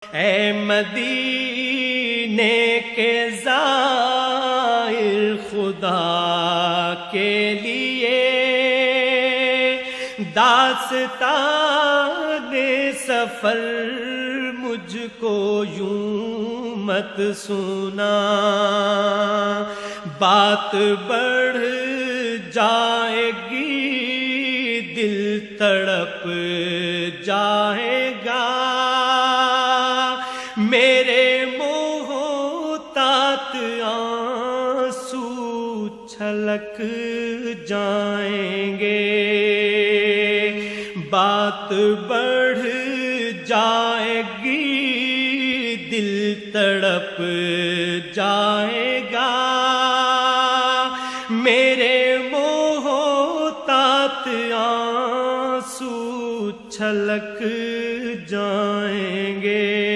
اے مدینے کے زائر خدا کے لیے داستان سفر مجھ کو یوں مت سنا، بات بڑھ جائے گی دل تڑپ جائے گا، میرے محتاط آنسو چھلک جائیں گے، بات بڑھ جائے گی دل تڑپ جائے